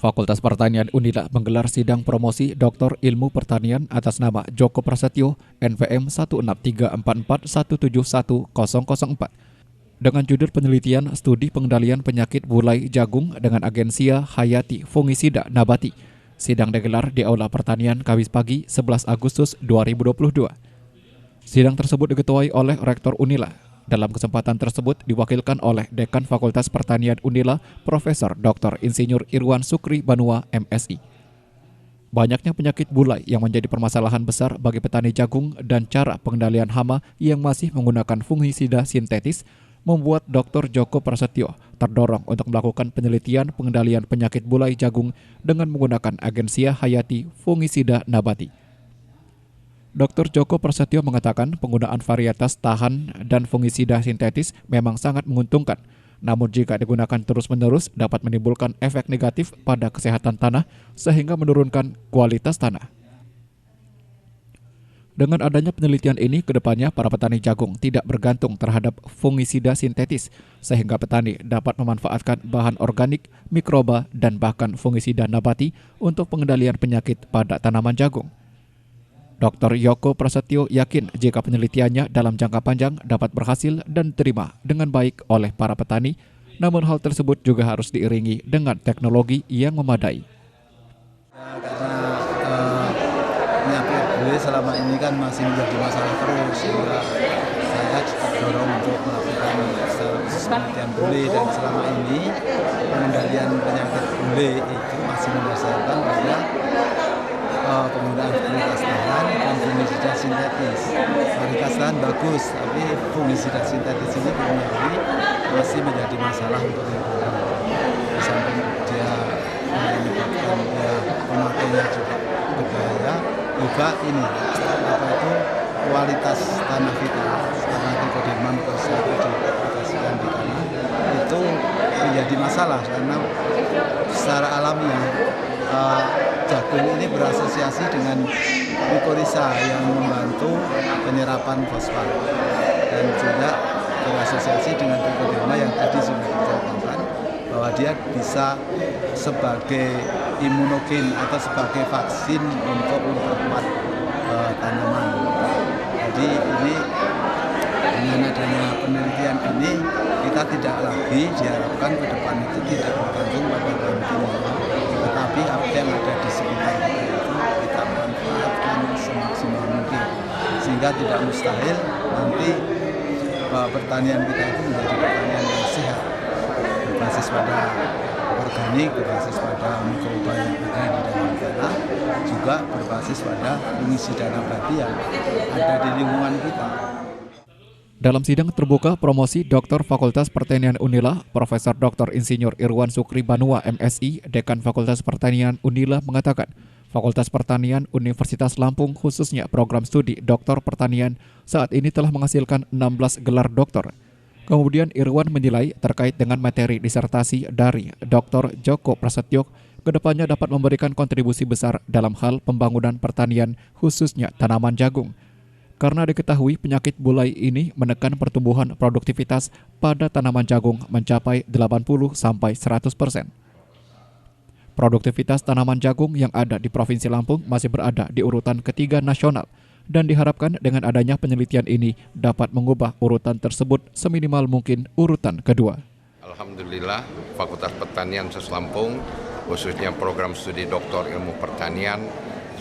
Fakultas Pertanian Unila menggelar sidang promosi Doktor Ilmu Pertanian atas nama Joko Prasetyo NPM 16341711004 dengan judul penelitian studi pengendalian penyakit bulai jagung dengan agensia Hayati Fungisida Nabati. Sidang digelar di Aula Pertanian Kamis pagi 11 Agustus 2022. Sidang tersebut diketuai oleh Rektor Unila. Dalam kesempatan tersebut diwakilkan oleh Dekan Fakultas Pertanian Unila, Profesor Dr. Insinyur Irwan Sukri Banua, MSI. Banyaknya penyakit bulai yang menjadi permasalahan besar bagi petani jagung dan cara pengendalian hama yang masih menggunakan fungisida sintetis membuat Dr. Joko Prasetyo terdorong untuk melakukan penelitian pengendalian penyakit bulai jagung dengan menggunakan agensia Hayati Fungisida Nabati. Dr. Joko Prasetyo mengatakan penggunaan varietas tahan dan fungisida sintetis memang sangat menguntungkan. Namun jika digunakan terus-menerus dapat menimbulkan efek negatif pada kesehatan tanah sehingga menurunkan kualitas tanah. Dengan adanya penelitian ini, kedepannya para petani jagung tidak bergantung terhadap fungisida sintetis sehingga petani dapat memanfaatkan bahan organik, mikroba, dan bahkan fungisida nabati untuk pengendalian penyakit pada tanaman jagung. Dr. Joko Prasetyo yakin jika penelitiannya dalam jangka panjang dapat berhasil dan diterima dengan baik oleh para petani, namun hal tersebut juga harus diiringi dengan teknologi yang memadai. Karena penyakit bulai selama ini kan masih menjadi masalah terus, sehingga saya dorong untuk melakukan penelitian bulai, dan selama ini pengendalian penyakit bulai itu masih berdasarkan pada penggunaan varietas tahan dan fungisida sintetis. Varietas tahan bagus, tapi fungisida sintetis ini masih menjadi masalah untuk lingkungan. Di samping dia menyebabkan pemakainya juga berbahaya, juga ini kualitas tanah kita, karena trichoderma mycosa diaplikasikan di tanah itu menjadi masalah karena secara alamiah jagung ini berasosiasi dengan mycorrhiza yang membantu penyerapan fosfat, dan juga berasosiasi dengan trichoderma yang tadi sudah dikatakan bahwa dia bisa sebagai imunogen atau sebagai vaksin untuk memperkuat tanaman. Jadi ini dengan adanya penelitian ini kita tidak lagi diharapkan ke depan itu tidak bergantung pada bahan kimia, tetapi apa yang ada di sekitar kita itu kita manfaatkan semaksimal mungkin, sehingga tidak mustahil nanti pertanian kita itu menjadi pertanian yang sehat, berbasis pada organik, berbasis pada mikroba yang ada di dalam tanah, juga berbasis pada fungisida nabati yang ada di lingkungan kita. Dalam sidang terbuka promosi Dr. Fakultas Pertanian Unila, Profesor Dr. Insinyur Irwan Sukri Banua, MSI, Dekan Fakultas Pertanian Unila mengatakan, Fakultas Pertanian Universitas Lampung khususnya program studi Doktor Pertanian saat ini telah menghasilkan 16 gelar doktor. Kemudian Irwan menilai terkait dengan materi disertasi dari Dr. Joko Prasetyo, kedepannya dapat memberikan kontribusi besar dalam hal pembangunan pertanian khususnya tanaman jagung. Karena diketahui penyakit bulai ini menekan pertumbuhan produktivitas pada tanaman jagung mencapai 80-100%. Produktivitas tanaman jagung yang ada di Provinsi Lampung masih berada di urutan ketiga nasional, dan diharapkan dengan adanya penelitian ini dapat mengubah urutan tersebut seminimal mungkin urutan kedua. Alhamdulillah, Fakultas Pertanian Universitas Lampung, khususnya program studi Doktor Ilmu Pertanian,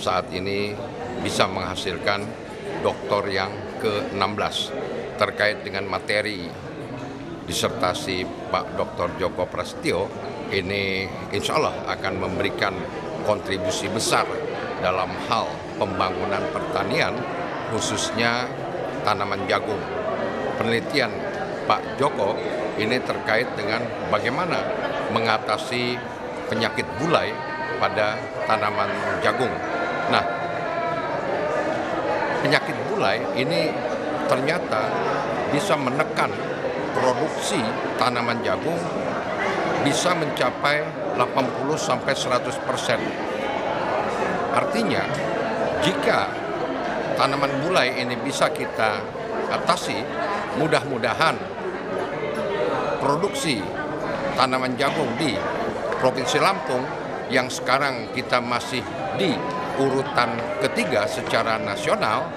saat ini bisa menghasilkan doktor yang ke-16 terkait dengan materi disertasi Pak Dr. Joko Prasetyo. Ini insya Allah akan memberikan kontribusi besar dalam hal pembangunan pertanian, khususnya tanaman jagung. Penelitian Pak Joko ini terkait dengan bagaimana mengatasi penyakit bulai pada tanaman jagung. Nah, penyakit bulai ini ternyata bisa menekan produksi tanaman jagung bisa mencapai 80-100%. Artinya, jika tanaman bulai ini bisa kita atasi, mudah-mudahan produksi tanaman jagung di Provinsi Lampung yang sekarang kita masih di urutan ketiga secara nasional,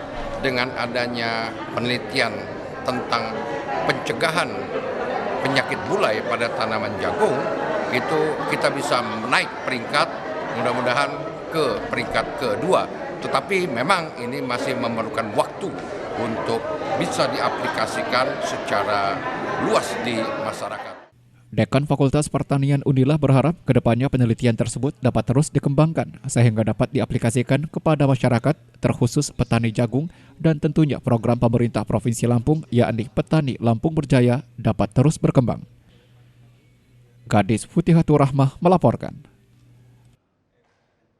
dengan adanya penelitian tentang pencegahan penyakit bulai pada tanaman jagung, itu kita bisa naik peringkat, mudah-mudahan ke peringkat kedua. Tetapi memang ini masih memerlukan waktu untuk bisa diaplikasikan secara luas di masyarakat. Dekan Fakultas Pertanian Unila berharap kedepannya penelitian tersebut dapat terus dikembangkan sehingga dapat diaplikasikan kepada masyarakat, terkhusus petani jagung, dan tentunya program pemerintah Provinsi Lampung, yakni Petani Lampung Berjaya, dapat terus berkembang. Gadis Futihatur Rahmah melaporkan.